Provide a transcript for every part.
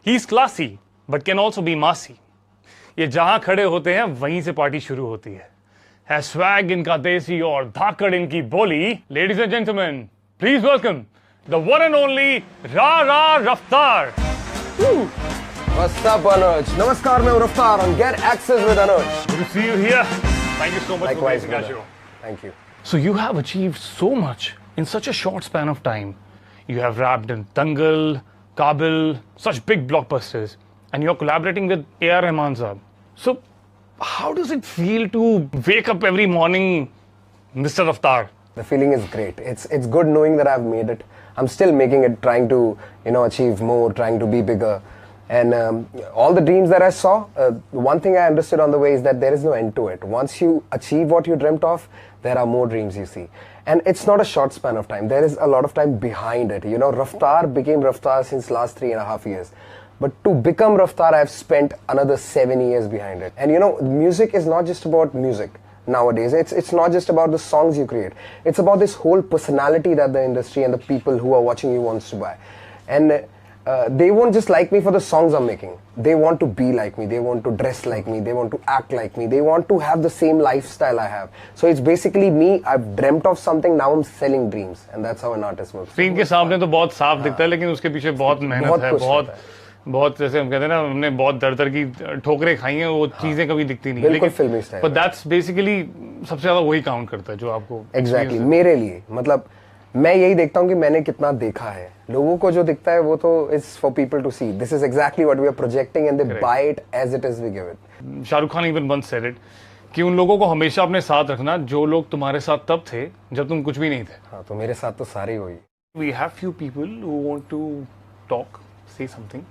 He's classy, but can also be massy. ये जहां खड़े होते हैं वहीं से पार्टी शुरू होती है स्वैग इनका देसी और धाकड़ इनकी बोली. Ladies and gentlemen, please welcome the one and only Ra Raftaar. What's up, Anuj? Namaskar, मैं हूँ Raftaar on Get Access with Anuj. Good to see you here. Thank you so much for Likewise, being here. Thank you. So you have achieved so much in such a short span of time. You have rapped in Dangal, Kabil, such big blockbusters, and you're collaborating with A.R. Rahman Saab. So how does it feel to wake up every morning, Mr. Raftaar? The feeling is great. It's good knowing that I've made it. I'm still making it, trying to achieve more, trying to be bigger. And all the dreams that I saw, one thing I understood on the way is that there is no end to it. Once you achieve what you dreamt of, there are more dreams you see. And it's not a short span of time. There is a lot of time behind it. Raftaar became Raftaar since last 3.5 years. But to become Raftaar, I've spent another 7 years behind it. And music is not just about music nowadays. It's not just about the songs you create. It's about this whole personality that the industry and the people who are watching you wants to buy. And they won't just like me for the songs I'm making. They want to be like me. They want to dress like me. They want to act like me. They want to have the same lifestyle I have. So it's basically me. I've dreamt of something. Now I'm selling dreams. And that's how an artist works. Screen के सामने तो बहुत साफ दिखता है, लेकिन उसके पीछे बहुत मेहनत है, बहुत जैसे हम कहते हैं ना, हमने बहुत दर की ठोकरें खाई हैं, वो चीजें कभी दिखती नहीं. बिल्कुल फिल्मी स्टाइल. But that's basically सबसे ज्यादा वही काउंट करता है जो आपको. Exactly. मेरे लिए मतलब मैं यही देखता हूँ कि मैंने कितना देखा है. लोगों को जो दिखता है वो तो is for people to see. This is exactly what we are projecting and they buy it as it is we give it. Shahrukh Khan even once said it कि उन लोगों को हमेशा अपने साथ रखना जो लोग तुम्हारे साथ तब थे जब तुम कुछ भी नहीं थे. हाँ, तो मेरे साथ तो सारे ही हुई. We have few people who want to talk, say something.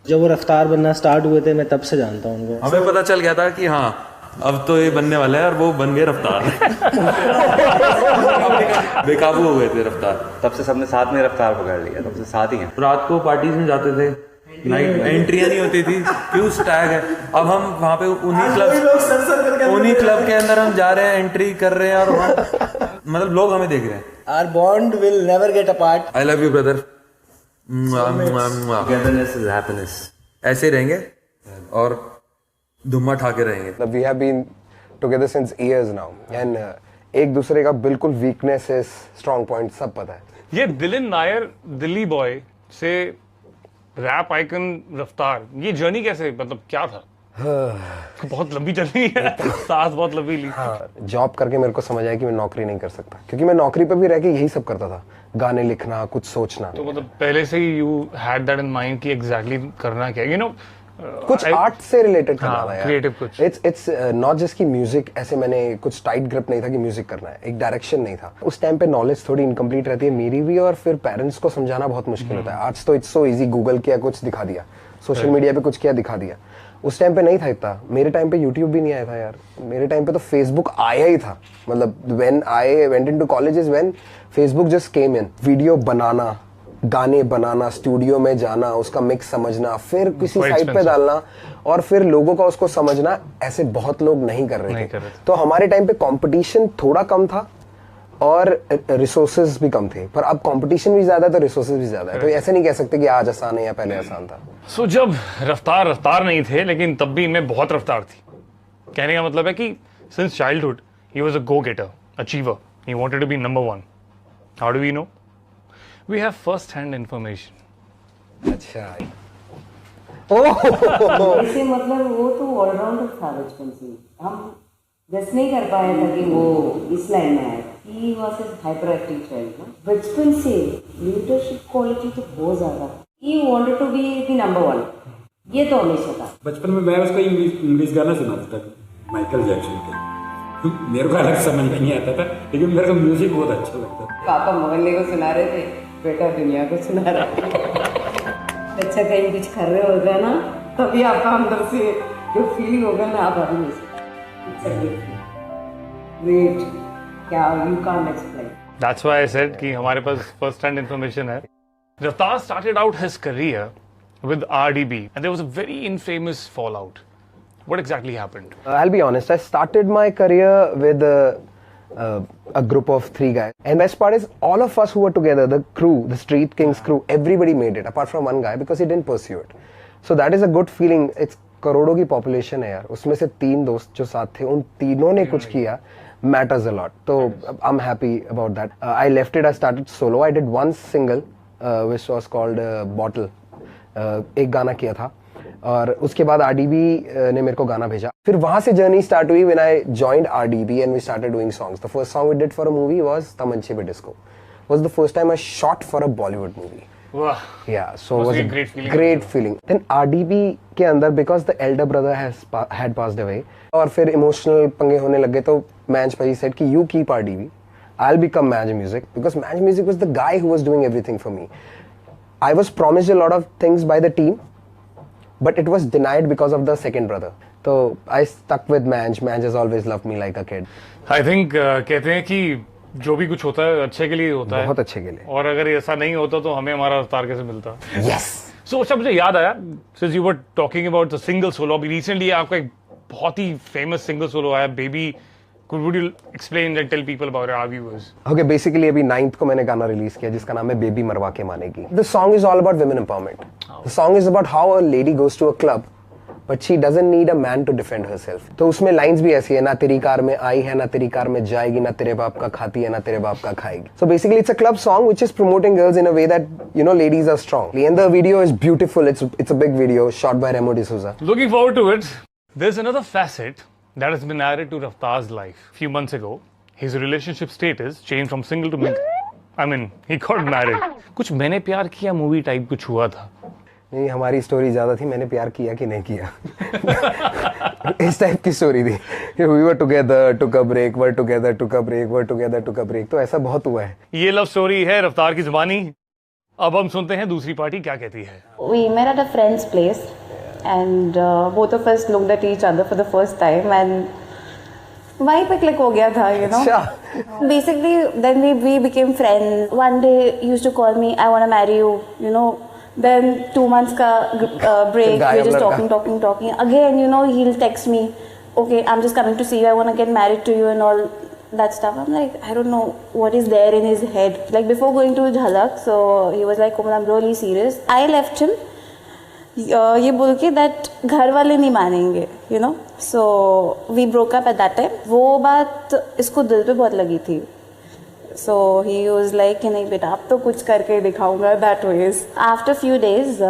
जब वो रफ्तार बनना स्टार्ट हुए थे मैं तब से जानता हूँ उनको. हमें पता चल गया था कि हाँ अब तो ये बनने वाला है, और वो बन गए रफ्तार. बेकाबू हो गए थे रफ्तार. तब से सबने साथ में रफ्तार पकड़ लिया, तब से साथ ही हैं. रात को पार्टीज में जाते थे, नाइट एंट्रियां नहीं होती थी, क्यों टैग है. अब हम वहाँ पे उन्हीं क्लब के अंदर हम जा रहे हैं, एंट्री कर रहे हैं, और मतलब लोग हमें देख रहे हैं. Our bond will never get apart. I love you brother. Togetherness is happiness. ऐसे रहेंगे और धुम्मा ठाके रहेंगे. We have been together since years now and एक दूसरे का बिल्कुल weaknesses, strong points सब पता है. ये दिलिन नायर दिल्ली बॉय से रैप आइकन रफ्तार, ये जर्नी कैसे, मतलब क्या था? बहुत लंबी जर्नी है. सांस बहुत लंबी ली. हाँ, जॉब करके मेरे को समझ आया कि मैं नौकरी नहीं कर सकता, क्योंकि मैं नौकरी पे भी रह के यही सब करता था, गाने लिखना, कुछ सोचना. तो मतलब पहले से ही you had that in mind कि एग्जैक्टली करना क्या, कुछ आर्ट से रिलेटेड करना था यार. क्रिएटिव कुछ. इट्स नॉट जस्ट कि म्यूजिक ऐसे, मैंने कुछ टाइट ग्रिप नहीं था कि म्यूजिक करना है, एक डायरेक्शन नहीं था. उस टाइम पे नॉलेज थोड़ी इनकम्प्लीट रहती है मेरी भी, और फिर पेरेंट्स को समझाना बहुत मुश्किल होता है. आज तो इट्स सो इजी, गूगल किया कुछ दिखा दिया, सोशल मीडिया पे कुछ किया दिखा दिया. उस टाइम पे नहीं था इतना. मेरे टाइम पे यूट्यूब भी नहीं आया था यार. मेरे टाइम पे तो फेसबुक आया ही था. मतलब when I went into colleges, when Facebook just came in. Video बनाना, गाने बनाना, स्टूडियो में जाना, उसका मिक्स समझना, फिर किसी साइट पे डालना, और फिर लोगों का उसको समझना, ऐसे बहुत लोग नहीं कर रहे थे. तो हमारे टाइम पे कंपटीशन थोड़ा कम था और रिसोर्सेज भी कम थे. पर अब कंपटीशन भी ज्यादा है तो रिसोर्सेज भी ज्यादा है. तो ऐसे नहीं कह सकते कि आज आसान है या पहले आसान था. सो जब रफ्तार नहीं थे, लेकिन तब भी इनमें बहुत रफ्तार थी. कहने का मतलब है कि since childhood he was a go getter, achiever. He wanted to be number 1. How do we know? We have first hand information. अच्छा. इसे मतलब वो तो ऑलराउंडर था बचपन से. हम गेस नहीं कर पाया था कि वो इस लाइन में आए. He was a hyper active child. बचपन से लीडरशिप क्वालिटी तो बहुत ज्यादा. He wanted to be the number 1. ये तो हमेशा था. बचपन में मैं उसको इंग्लिश गाना सुनाता था, माइकल जैक्सन के. मेरे को अलग समझ नहीं आता था, लेकिन मेरे को म्यूजिक बहुत अच्छा लगता था. पापा मोहल्ले को सुना रहे थे, बेटा दुनिया को सुना रहा है. अच्छा, कहीं कुछ कर रहे होगा ना, तभी आपका अंदर से जो फीलिंग होगा ना, आप अभी नहीं सकते. वेट, क्या you can't explain. That's why I said कि हमारे पास first hand information है. Raftaar started out his career with RDB and there was a very infamous fallout. What exactly happened? I'll be honest, I started my career with a group of 3 guys. And best part is all of us who were together, the crew, the Street Kings crew, everybody made it apart from one guy because he didn't pursue it. So that is a good feeling. It's करोड़ों की population है यार, उसमें से 3 दोस्त जो साथ थे उन तीनों ने कुछ किया, matters a lot. So I'm happy about that. I left it, I started solo. I did one single which was called Bottle. एक गाना किया था और उसके बाद आरडीबी ने मेरे को गाना भेजा. फिर वहां से जर्नी स्टार्ट हुई when I joined RDB and we started doing songs. The first song we did for a movie was Tamanche Pe Disco. Was the first time I shot for a Bollywood movie. वाह. Yeah, so it was a great feeling. Then RDB के अंदर because the elder brother had passed away और फिर emotional पंगे होने लगे तो Manj भाई said कि you keep RDB, I'll become Manj Music because Manj Music was the guy who was doing everything for me. I was promised a lot of things by the team, but it was denied because of the second brother. So I stuck with Manj. Manj has always loved me like a kid. I think कहते हैं कि जो भी कुछ होता है अच्छे के लिए होता है. बहुत अच्छे के लिए. और अगर ऐसा नहीं होता तो हमें हमारा रफ्तार कैसे मिलता? Yes. So अच्छा मुझे याद आया, since you were talking about the single solo, अभी recently आपका एक बहुत ही famous single solo आया, Baby. Would you explain and tell people about our viewers? Okay, basically अभी 9th को मैंने गाना रिलीज किया जिसका नाम है बेबी मरवा के मानेगी. The song is all about women empowerment. The song is about how a lady goes to a club, but she doesn't need a man to defend herself. तो उसमें लाइंस भी ऐसी है, ना तेरी कार में आई है, ना तेरी कार में जाएगी, ना तेरे बाप का खाती है, ना तेरे बाप का खाएगी. So basically it's a club song which is promoting girls in a way that, you know, ladies are strong. And the video is beautiful. It's a big video shot by Remo D'Souza. Looking forward to it. There's another facet that has been added to Raftaar's life. A few months ago, his relationship status changed from single to mingle. I mean, he got married. कुछ मैंने प्यार किया movie type कुछ हुआ था. नहीं, हमारी story ज्यादा थी, मैंने प्यार किया कि नहीं किया. इस टाइप की स्टोरी थी. We were together, took a break, were together, took a break, were together, took a break. तो ऐसा बहुत हुआ है. ये लव स्टोरी है रफ्तार की जुबानी. अब हम सुनते हैं दूसरी पार्टी क्या कहती है. We met at a friend's place. And both of us looked at each other for the first time and वहीं पे click हो गया था, you know. Basically, then we became friends. One day he used to call me, I want to marry you, you know. Then 2 months का break, we're just talking. Again, you know, he'll text me, okay, I'm just coming to see you, I want to get married to you and all that stuff. I'm like, I don't know what is there in his head. Like before going to Jhalak, so he was like, Komal, I'm really serious. I left him. ये बोल के that घर वाले नहीं मानेंगे, you know. So we broke up at that time. वो बात इसको दिल पे बहुत लगी थी. सो ही वाज लाइक कि नहीं बेटा अब तो कुछ करके दिखाऊंगा. That was after few days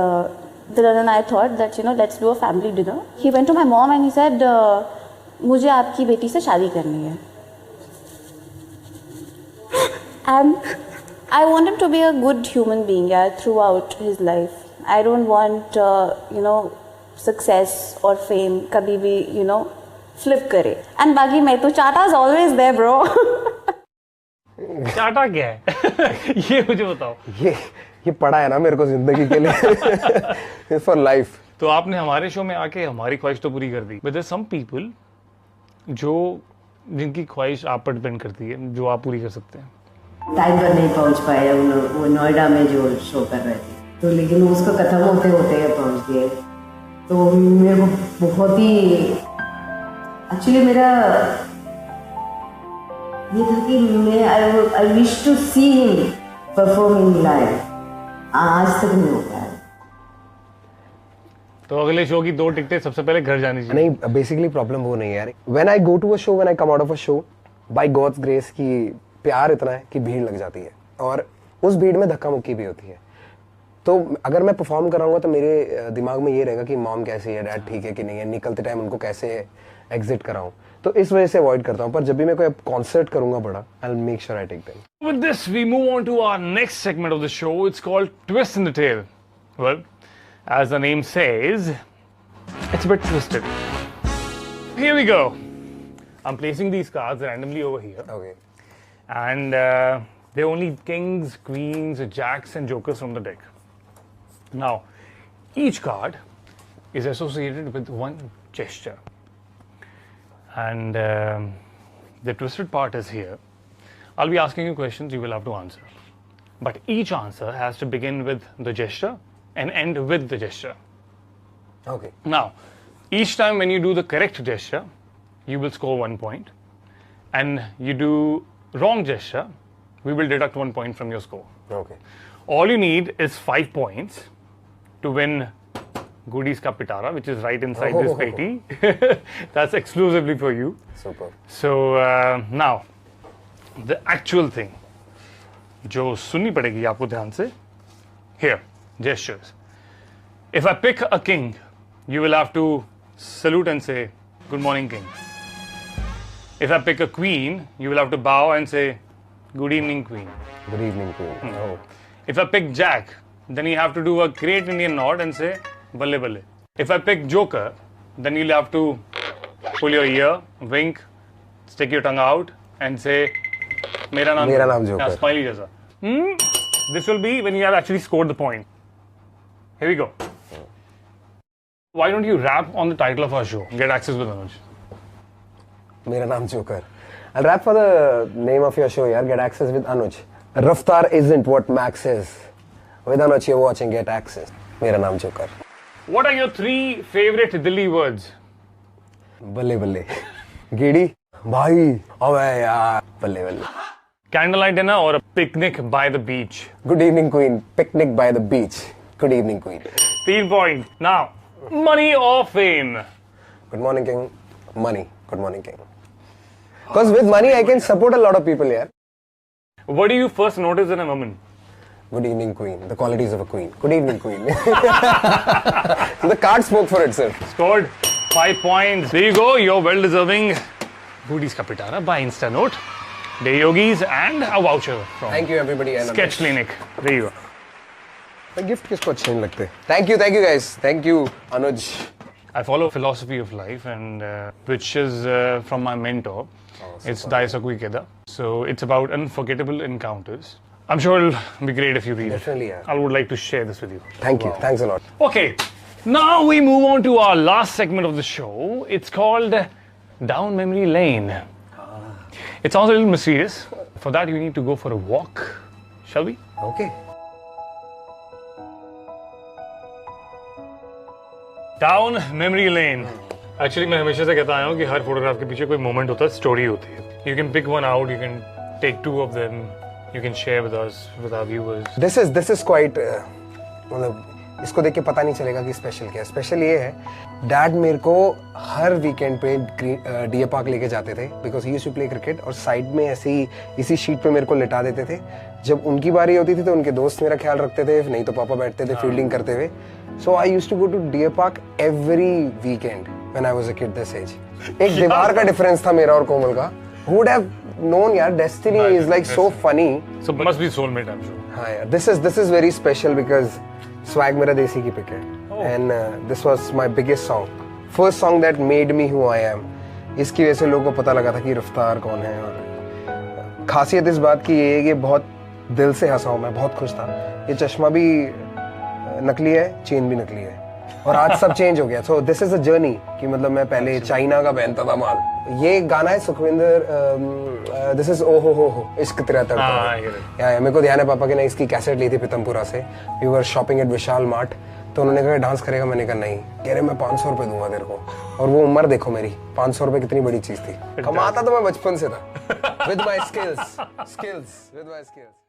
Dylan and I thought that, you know, let's do a family dinner. He went to my mom and he said, मुझे आपकी बेटी से शादी करनी है. And I want him to be a good human being, yeah, throughout his life. I don't want, you know, success or fame कभी भी, you know, flip करे. And बाकी मैं तो चाटा is always there, bro. चाटा क्या है? ये मुझे बताओ. ये पड़ा है ना मेरे को जिंदगी के लिए. For life. तो आपने हमारे शो में आके हमारी ख्वाहिश तो पूरी कर दी. But there's some people जो जिनकी ख्वाहिश आप पर डिपेंड करती है, जो आप पूरी कर सकते हैं. टाइम पर नहीं पहुंच पाए. वो नोएडा में जो शो कर रहे थे तो, लेकिन उसको खत्म होते होते पहुंच गए. तो मेरे को बहुत ही एक्चुअली मेरा ये था कि मैं I wish to see him performing live. आज तक नहीं हो पाया. तो अगले शो की 2 टिकटें सबसे पहले घर जानी चाहिए. नहीं, बेसिकली प्रॉब्लम वो नहीं है यार. When I go to a show, when I come out of a show, by God's grace की प्यार इतना है कि भीड़ लग जाती है और उस भीड़ में धक्का मुक्की भी होती है. तो अगर मैं परफॉर्म कराऊंगा तो मेरे दिमाग में ये रहेगा कि मॉम कैसी है, डैड ठीक है कि नहीं है, निकलते टाइम उनको कैसे एग्जिट कराऊं. तो इस वजह से अवॉइड करता हूं. पर जब भी मैं कोई कॉन्सर्ट करूंगा बड़ा, I will make sure I take them. With this, we move on to our next segment of the show. It's called Twist in the Tail. Well, as the name says, it's a bit twisted. Here we go. I'm placing these cards randomly over here. Okay. And they're only kings, queens, jacks, and jokers from the deck. Now, each card is associated with one gesture. And the twisted part is here. I'll be asking you questions, you will have to answer. But each answer has to begin with the gesture and end with the gesture. Okay. Now, each time when you do the correct gesture, you will score 1 point. and you do wrong gesture, we will deduct 1 point from your score. Okay. All you need is 5 points to win Goodies Ka Pitara, which is right inside this peti. That's exclusively for you. Super. So now, the actual thing, जो सुननी पड़ेगी आपको ध्यान से. Here, gestures. If I pick a king, you will have to salute and say, "Good morning, king." If I pick a queen, you will have to bow and say, "Good evening, queen." Good evening, Queen. Oh. If I pick Jack, then you have to do a great Indian nod and say, "Balle balle." If I pick Joker, then you'll have to pull your ear, wink, stick your tongue out, and say, "Mera naam Joker." Yeah, smiley jaisa. This will be when you have actually scored the point. Here we go. Why don't you rap on the title of our show? Get access with Anuj. Mera naam Joker. I'll rap for the name of your show, yaar. Get access with Anuj. Raftar isn't what Max is. With Anuj, you're watching Get Access. Mera naam Joker. What are your 3 favorite Delhi words? Balle balle. Gidi. Bhai. Abey yaar. Balle balle. Candlelight dinner or a picnic by the beach? Good evening, Queen. Picnic by the beach. Good evening, Queen. 3 points. Now, money or fame? Good morning, King. Money. Good morning, King. Because with money, I can support a lot of people here. What do you first notice in a woman? Good evening, Queen. The qualities of a queen. Good evening, Queen. The card spoke for itself. Scored 5 points. There you go. You're well deserving Goodies Ka Pitara by InstaNote, Day Yogis, and a voucher from Thank you, everybody. And Sketch Clinic. There you go. The gift किसको अच्छे नहीं लगते. Thank you, guys. Thank you, Anuj. I follow philosophy of life, and which is from my mentor. It's Daisaku Ikeda. So it's about unforgettable encounters. I'm sure it'll be great if you read Definitely, it. yeah. I would like to share this with you. Thank you. Thanks a lot. Okay, now we move on to our last segment of the show. It's called Down Memory Lane. It sounds a little mysterious. For that, you need to go for a walk. Shall we? Okay. Down Memory Lane. Actually, मैं हमेशा से कहता आया हूँ कि हर photograph के पीछे कोई मोमेंट होता है, स्टोरी होती है. You can pick one out. You can take 2 of them. You can share with us, with our viewers. This is quite मतलब इसको देख के पता नहीं चलेगा कि स्पेशल क्या है. स्पेशल ये है, डैड मेरे को हर वीकेंड पे डीए पार्क लेके जाते थे because he used to play cricket, और साइड में ऐसे ही इसी शीट पे मेरे को लिटा देते थे. जब उनकी बारी होती थी तो उनके दोस्त मेरा ख्याल रखते थे, नहीं तो पापा बैठते थे फील्डिंग करते हुए. So I used to go to DA park every weekend when I was a kid this age. एक दीवार का डिफरेंस था मेरा और कोमल का. Who would have known, yaar? Destiny is like so funny. So must be soulmate, I'm sure. हाँ यार, this is very special because Swag मेरा देसी की pick है, and this was my biggest song, first song that made me who I am. इसकी वजह से लोगों को पता लगा था कि रफ्तार कौन है. और खासियत इस बात की ये है कि बहुत दिल से हंसा हूँ मैं, बहुत खुश था. ये चश्मा भी नकली है, चेन भी नकली है, और आज सब चेंज हो गया. So this is a journey कि मतलब मैं पहले चाइना का पहनता था माल. ये गाना है सुखविंदर, दिस इज ओ हो इश्क तेरा तड़पा. या मेरे को ध्यान है पापा के ने इसकी कैसेट ली थी पितमपुरा से. We were shopping at Vishal Mart. तो उन्होंने कहा डांस करेगा, मैंने कहा नहीं. कह रहे मैं 500 रुपए दूंगा तेरे को. और वो उम्र देखो मेरी, 500 रुपए कितनी बड़ी चीज थी. कमाता तो मैं बचपन से था. With my skills with my skills.